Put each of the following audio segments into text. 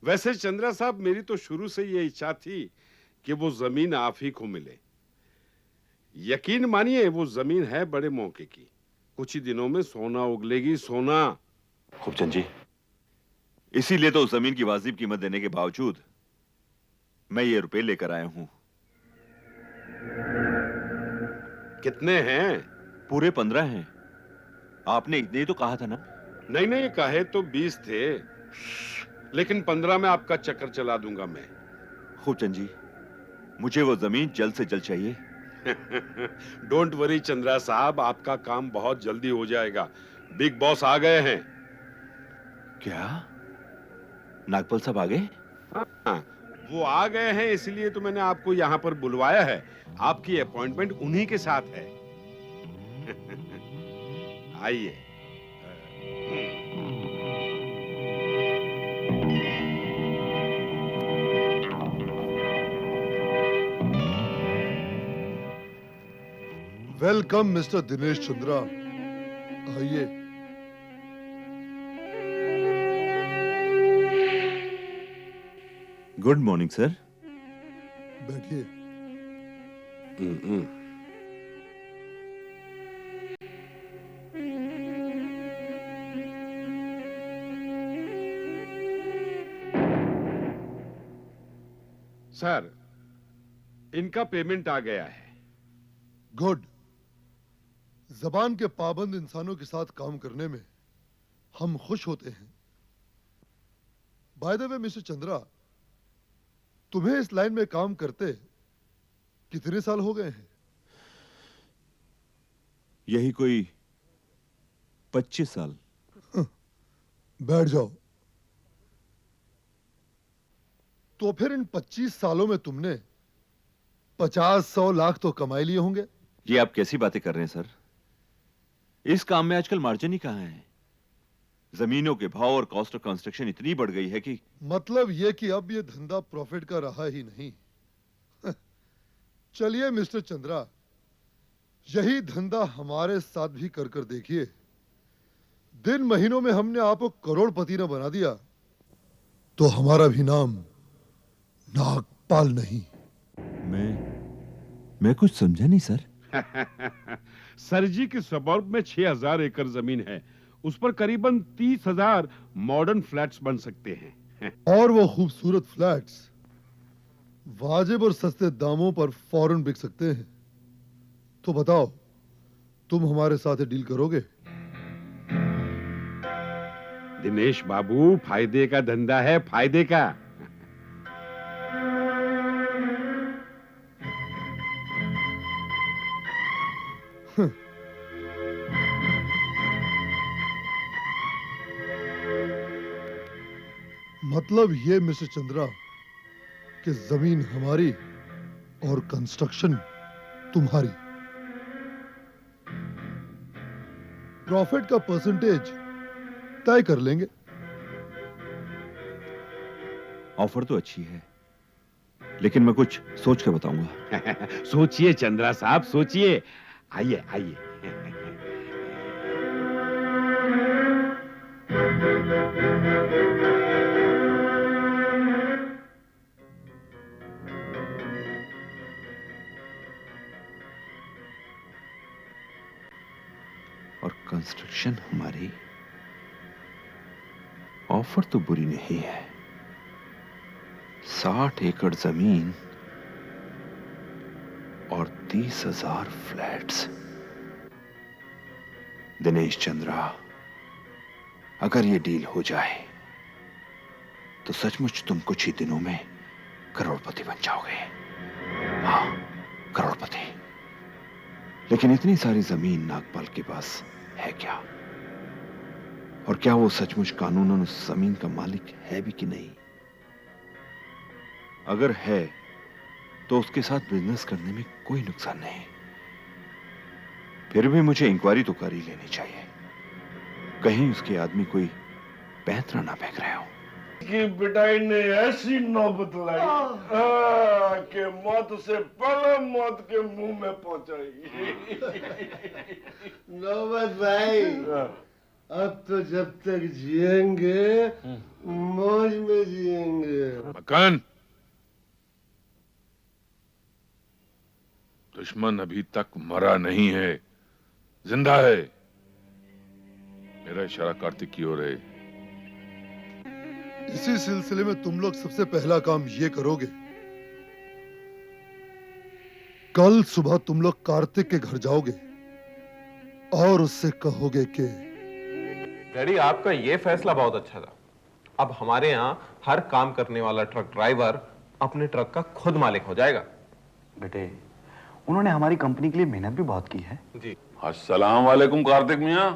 वैसे चंद्रा साहब, मेरी तो शुरू से ये इच्छा थी कि वो जमीन आप ही को मिले। यकीन मानिए, वो जमीन है बड़े मौके की। कुछ ही दिनों में सोना उगलेगी, सोना। खूबचंद जी, इसीलिए तो उस जमीन की वाजिब कीमत देने के बावजूद मैं ये रुपए लेकर आया हूं। कितने हैं? पूरे 15 हैं। आपने इतने ही तो कहा था ना। नहीं नहीं, कहे तो 20 थे, लेकिन 15 में आपका चक्कर चला दूंगा मैं। खूबचंद जी, मुझे वो जमीन जल्द से जल्द चाहिए। डोंट वरी चंद्रा साहब, आपका काम बहुत जल्दी हो जाएगा। बिग बॉस आ गए हैं। क्या नागपाल साहब आ गए? हाँ, वो आ गए हैं, इसलिए तो मैंने आपको यहाँ पर बुलवाया है। आपकी अपॉइंटमेंट उन्हीं के साथ है। आइए। वेलकम मिस्टर दिनेश चंद्रा, आइए। Good morning sir. बैठिए। हम्म। सर, इनका पेमेंट आ गया है। गुड। जबान के पाबंद इंसानों के साथ काम करने में हम खुश होते हैं। By the way mister Chandra, तुम्हें इस लाइन में काम करते कितने साल हो गए हैं? यही कोई 25 साल। बैठ जाओ। तो फिर इन 25 सालों में तुमने 50-100 लाख तो कमाई लिए होंगे। ये आप कैसी बातें कर रहे हैं सर? इस काम में आजकल मार्जिन ही कहां है। जमीनों के भाव और कॉस्ट ऑफ कंस्ट्रक्शन इतनी बढ़ गई है कि मतलब यह कि अब यह धंधा प्रॉफिट का रहा ही नहीं। चलिए मिस्टर चंद्रा, यही धंधा हमारे साथ भी कर कर देखिए। दिन महीनों में हमने आपको करोड़पति न बना दिया तो हमारा भी नाम नागपाल नहीं। मैं कुछ समझा नहीं सर। सर जी की सबर्ब में 6000 एकड़ जमीन है। उस पर करीबन 30,000 मॉडर्न फ्लैट्स बन सकते हैं। और वो खूबसूरत फ्लैट्स वाजिब और सस्ते दामों पर फौरन बिक सकते हैं। तो बताओ, तुम हमारे साथ डील करोगे? दिनेश बाबू, फायदे का धंधा है, फायदे का। मतलब ये मिस्टर चंद्रा कि जमीन हमारी और कंस्ट्रक्शन तुम्हारी। प्रॉफिट का परसेंटेज तय कर लेंगे। ऑफर तो अच्छी है, लेकिन मैं कुछ सोच के बताऊंगा। सोचिए चंद्रा साहब, सोचिए। आइए आइए। और कंस्ट्रक्शन हमारी। ऑफर तो बुरी नहीं है। 60 एकड़ जमीन और 30,000 फ्लैट्स। दिनेश चंद्रा, अगर ये डील हो जाए तो सचमुच तुम कुछ ही दिनों में करोड़पति बन जाओगे। हाँ, करोड़पति। लेकिन इतनी सारी जमीन नागपाल के पास है क्या? और क्या वो सचमुच कानूनन उस जमीन का मालिक है भी कि नहीं? अगर है तो उसके साथ बिजनेस करने में कोई नुकसान नहीं। फिर भी मुझे इंक्वायरी तो कर ही लेनी चाहिए, कहीं उसके आदमी कोई पैंतरा ना फेंक रहे हो। कि पिटाई ने ऐसी नौबत लाई कि मौत से पहले मौत के मुंह में पहुंचाई। नौबत भाई, अब तो जब तक जिएंगे मौज में जिएंगे। मकान, दुश्मन अभी तक मरा नहीं है, जिंदा है। मेरा इशारा कार्तिक की ओर है। इसी सिलसिले में तुम लोग सबसे पहला काम ये करोगे, कल सुबह तुम लोग कार्तिक के घर जाओगे और उससे कहोगे कि डैडी, आपका ये फैसला बहुत अच्छा था। अब हमारे यहाँ हर काम करने वाला ट्रक ड्राइवर अपने ट्रक का खुद मालिक हो जाएगा। बेटे, उन्होंने हमारी कंपनी के लिए मेहनत भी बहुत की है। जी। अस्सलाम वालेकुम कार्तिक मियां।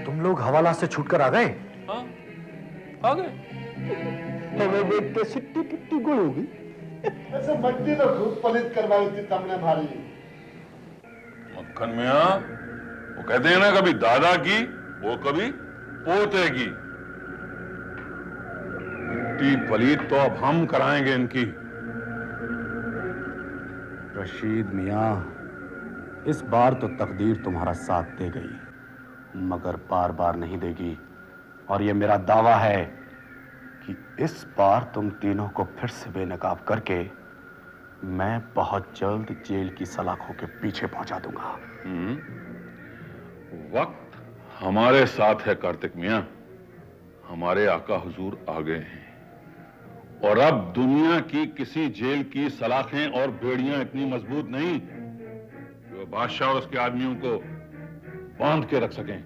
तुम लोग हवाला से छूटकर आ गए? आ गए। हमें देख के सिट्टी पिट्टी गुड़ होगी। ऐसे मट्टी तो खूब पलित करवाई थी तुमने भारी। मक्खन मियां, वो कहते हैं ना, कभी दादा की वो कभी पोते की। मिट्टी पलीत तो अब हम कराएंगे इनकी। रशीद मियां, इस बार तो तकदीर तुम्हारा साथ दे गई, मगर बार बार नहीं देगी। और ये मेरा दावा है कि इस बार तुम तीनों को फिर से बेनकाब करके मैं बहुत जल्द जेल की सलाखों के पीछे पहुंचा दूंगा। वक्त हमारे साथ है कार्तिक मियां। हमारे आका हुजूर आ गए हैं और अब दुनिया की किसी जेल की सलाखें और बेड़ियां इतनी मजबूत नहीं जो बादशाह और उसके आदमियों को बांध के रख सकें।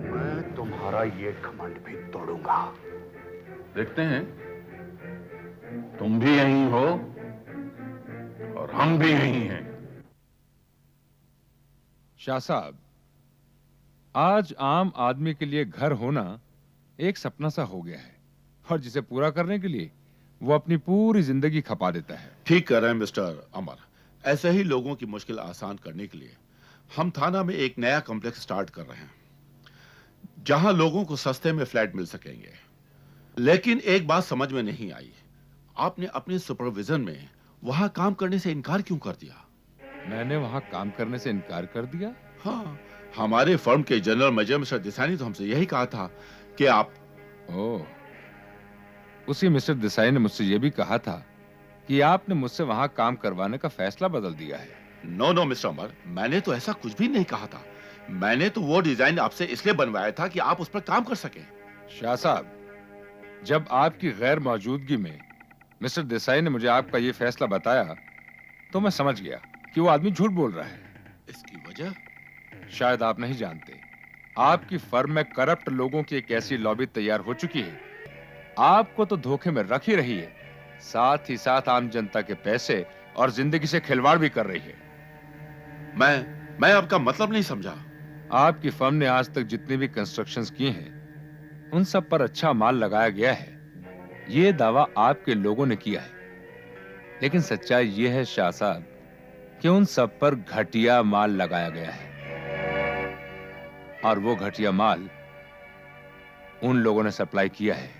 मैं तुम्हारा ये घमंड भी तोड़ूंगा। देखते हैं, तुम भी यहीं हो और हम भी यहीं हैं। शाह साहब, आज आम आदमी के लिए घर होना एक सपना सा हो गया है और जिसे पूरा करने के लिए वो अपनी पूरी जिंदगी खपा देता है। ठीक कह रहे हैं मिस्टर अमर। ऐसे ही लोगों की मुश्किल आसान करने के लिए हम थाना में एक नया कॉम्प्लेक्स स्टार्ट कर रहे हैं जहां लोगों को सस्ते में फ्लैट मिल सकेंगे। लेकिन एक बात समझ में नहीं आई, आपने अपने सुपरविजन में वहां काम करने से इनकार क्यों कर दिया? मैंने वहां काम करने से इनकार कर दिया? हाँ, हमारे फर्म के जनरल मैनेजर मिस्टर देसाई ने तो हमसे यही कहा था कि आप। ओह, उसी मिस्टर देसाई ने मुझसे यह भी कहा था कि आपने मुझसे वहां काम करवाने का फैसला बदल दिया है। नो नो मिस्टर अमर, मैंने तो ऐसा कुछ भी नहीं कहा था। मैंने तो वो डिजाइन आपसे इसलिए बनवाया था कि आप उस पर काम कर सकें। शाह साहब, जब आपकी गैर मौजूदगी में मिस्टर देसाई ने मुझे आपका यह फैसला बताया तो मैं समझ गया कि वो आदमी झूठ बोल रहा है। इसकी वजह? शायद आप नहीं जानते, आपकी फर्म में करप्ट लोगों की एक ऐसी लॉबी तैयार हो चुकी है, आपको तो धोखे में रख ही रही है, साथ ही साथ आम जनता के पैसे और जिंदगी से खिलवाड़ भी कर रही है। मैं आपका मतलब नहीं समझा। आपकी फर्म ने आज तक जितने भी कंस्ट्रक्शंस किए हैं उन सब पर अच्छा माल लगाया गया है, यह दावा आपके लोगों ने किया है। लेकिन सच्चाई यह है शाह साहब कि उन सब पर घटिया माल लगाया गया है और वो घटिया माल उन लोगों ने सप्लाई किया है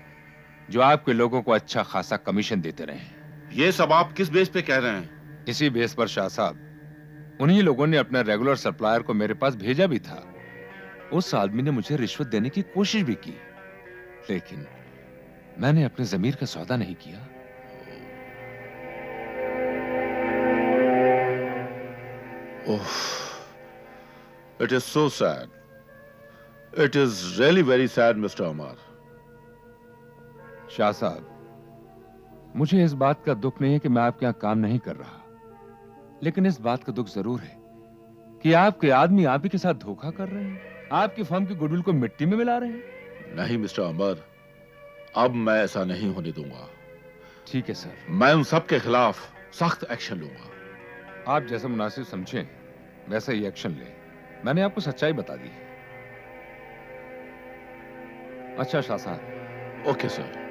जो आपके लोगों को अच्छा खासा कमीशन देते रहे हैं। ये सब आप किस बेस पे कह रहे हैं? इसी बेस पर शाह साहब, उन्हीं लोगों ने अपने रेगुलर सप्लायर को मेरे पास भेजा भी था। उस आदमी ने मुझे रिश्वत देने की कोशिश भी की, लेकिन मैंने अपने जमीर का सौदा नहीं किया। It is so sad. It is really very sad, Mr. Amar. Shah साहब, मुझे इस बात का दुख नहीं है कि मैं आपके यहां काम नहीं कर रहा, लेकिन इस बात का दुख जरूर है कि आपके आदमी आप ही के साथ धोखा कर रहे हैं, आपकी फर्म की गुडविल को मिट्टी में मिला रहे हैं। नहीं मिस्टर अमर, अब मैं ऐसा नहीं होने दूंगा। ठीक है सर, मैं उन सब के खिलाफ सख्त एक्शन लूंगा। आप जैसा मुनासिब समझें वैसा ही एक्शन लें। मैंने आपको सच्चाई बता दी है। अच्छा शाह साहब। Okay sir.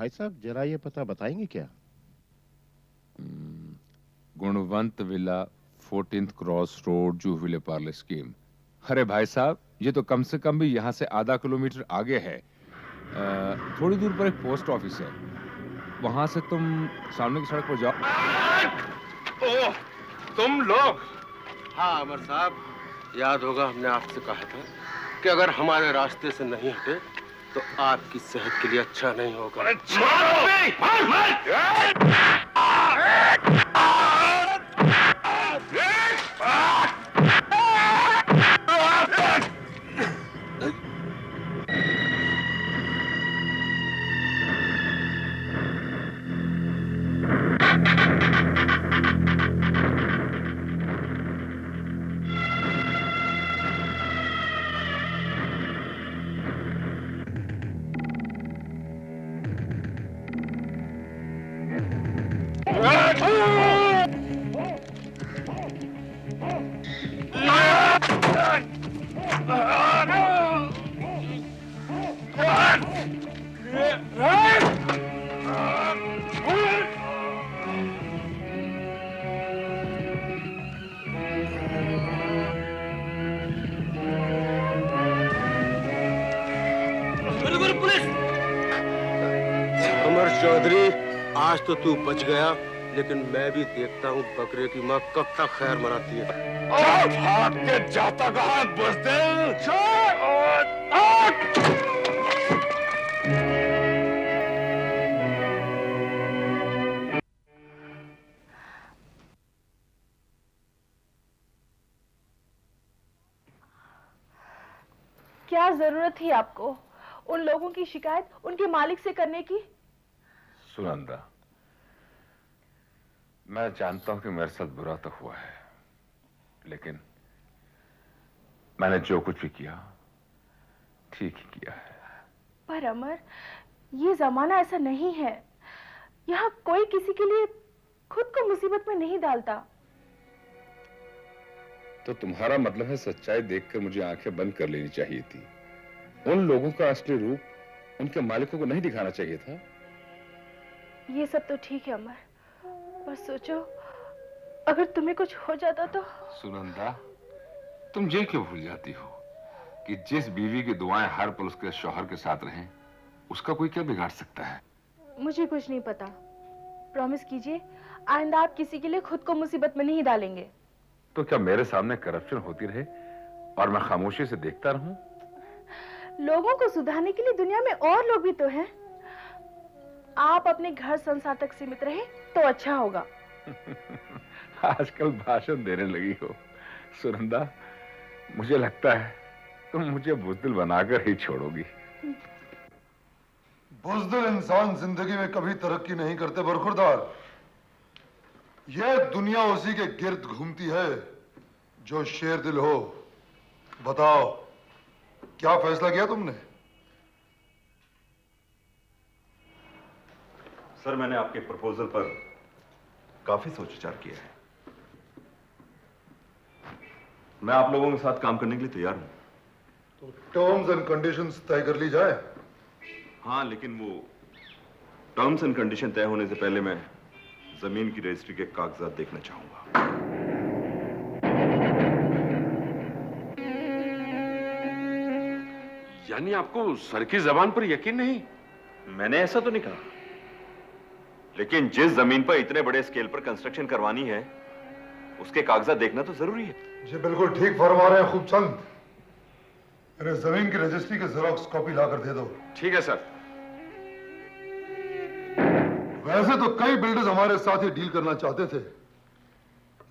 भाई साहब जरा ये पता बताएंगे क्या? Gunwant villa 14th cross road Juhu Vile Parle scheme. अरे भाई साहब, ये तो कम से कम भी यहाँ से आधा किलोमीटर आगे है। थोड़ी दूर पर एक पोस्ट ऑफिस है, वहां से तुम सामने की सड़क पर जाओ। ओह, तुम लोग! हाँ अमर साहब, याद होगा हमने आपसे कहा था कि अगर हमारे रास्ते से नहीं हटे तो आपकी सेहत के लिए अच्छा नहीं होगा। अमर चौधरी, आज तो तू बच गया, लेकिन मैं भी देखता हूँ बकरे की माँ कब तक खैर मनाती है। भाग के जाता कहाँ बुज़दिल? क्या जरूरत थी आपको उन लोगों की शिकायत उनके मालिक से करने की? सुनंदा, मैं जानता हूं कि मेरे साथ बुरा तो हुआ है, लेकिन मैंने जो कुछ भी किया ठीक ही किया है। पर अमर, ये जमाना ऐसा नहीं है। यहाँ कोई किसी के लिए खुद को मुसीबत में नहीं डालता। तो तुम्हारा मतलब है सच्चाई देखकर मुझे आंखें बंद कर लेनी चाहिए थी। उन लोगों का असली रूप उनके मालिकों को नहीं दिखाना चाहिए था। ये सब तो ठीक है अमर, पर सोचो अगर तुम्हें कुछ हो जाता तो। सुनंदा, तुम ये क्यों भूल जाती हो कि जिस बीवी की दुआएं हर पल उसके शौहर के साथ रहें, उसका कोई क्या बिगाड़ सकता है? मुझे कुछ नहीं पता। प्रॉमिस कीजिए आइंदा आप किसी के लिए खुद को मुसीबत में नहीं डालेंगे। तो क्या मेरे सामने करप्शन होती रहे और मैं खामोशी से देखता रहूं? लोगों को सुधारने के लिए दुनिया में और लोग भी तो हैं। आप अपने घर संसार तक सीमित रहे तो अच्छा होगा। आजकल भाषण देने लगी हो सुनंदा, मुझे लगता है तुम मुझे बुज़दिल बनाकर ही छोड़ोगी। बुज़दिल इंसान जिंदगी में कभी तरक्की नहीं करते बरखुरदार। यह दुनिया उसी के गिर्द घूमती है जो शेर दिल हो। बताओ, क्या फैसला किया तुमने? सर, मैंने आपके प्रपोजल पर काफी सोच विचार किया है। मैं आप लोगों के साथ काम करने के लिए तैयार हूं। तो टर्म्स एंड कंडीशंस तय कर ली जाए। हाँ, लेकिन वो टर्म्स एंड कंडीशन तय होने से पहले मैं जमीन की रजिस्ट्री के कागजात देखना चाहूंगा। यानी आपको सर की जबान पर यकीन नहीं? मैंने ऐसा तो नहीं कहा, लेकिन जिस जमीन पर इतने बड़े स्केल पर कंस्ट्रक्शन करवानी है उसके कागजात देखना तो जरूरी है। जी बिल्कुल ठीक फरमा रहे हैं खूबचंद। मेरे जमीन की रजिस्ट्री के जेरॉक्स कॉपी लाकर दे दो। ठीक है सर। वैसे तो कई बिल्डर्स हमारे साथ ही डील करना चाहते थे,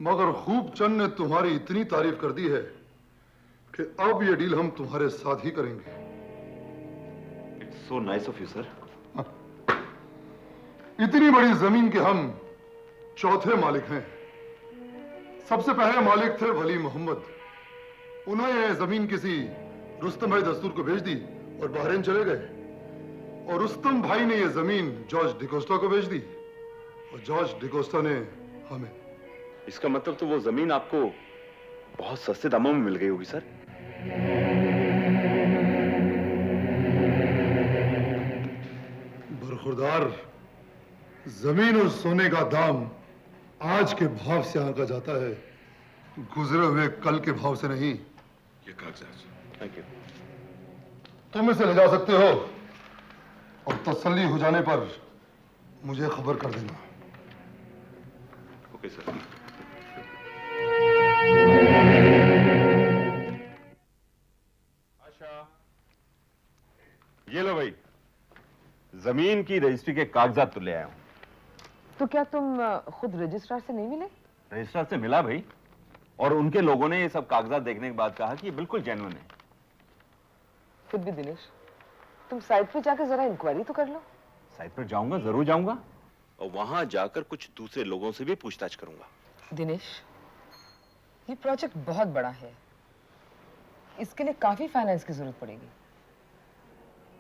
मगर खूबचंद ने तुम्हारी इतनी तारीफ कर दी है कि अब ये डील हम तुम्हारे साथ ही करेंगे। It's so nice of you sir. इतनी बड़ी जमीन के हम चौथे मालिक हैं। सबसे पहले मालिक थे वली मोहम्मद। उन्होंने ये जमीन किसी रुस्तम भाई दस्तूर को भेज दी और बहरीन चले गए, और रुस्तम भाई ने ये जमीन जॉर्ज डिकोस्टा को भेज दी और जॉर्ज डिकोस्टा ने हमें। इसका मतलब तो वो जमीन आपको बहुत सस्ते दामों में मिल गई होगी सर। खुरदार, जमीन और सोने का दाम आज के भाव से आंका जाता है, गुजरे हुए कल के भाव से नहीं। ये कागजात। Thank you. तुम इसे ले जा सकते हो और तसल्ली हो जाने पर मुझे खबर कर देना। Okay sir. ये लो भाई, जमीन की रजिस्ट्री के कागजात तो ले आया हूं। तो क्या तुम खुद रजिस्ट्रार से नहीं मिले? रजिस्ट्रार से मिला भाई, और उनके लोगों ने ये सब कागजात देखने के बाद कहा कि ये बिल्कुल जेन्युइन है। फिर भी दिनेश, तुम साइट पे जाकर जरा इंक्वायरी तो कर लो। साइट पर जाऊंगा, जरूर जाऊंगा, और वहां जाकर कुछ दूसरे लोगों से भी पूछताछ करूंगा। दिनेश, ये प्रोजेक्ट बहुत बड़ा है, इसके लिए काफी फाइनेंस की जरूरत पड़ेगी।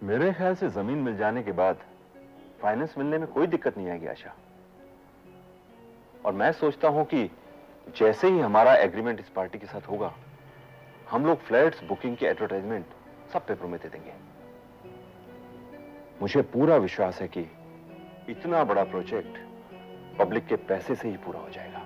मेरे ख्याल से जमीन मिल जाने के बाद फाइनेंस मिलने में कोई दिक्कत नहीं आएगी आशा। और मैं सोचता हूं कि जैसे ही हमारा एग्रीमेंट इस पार्टी के साथ होगा, हम लोग फ्लैट्स बुकिंग की एडवर्टाइजमेंट सब पेपरों में दे देंगे। मुझे पूरा विश्वास है कि इतना बड़ा प्रोजेक्ट पब्लिक के पैसे से ही पूरा हो जाएगा।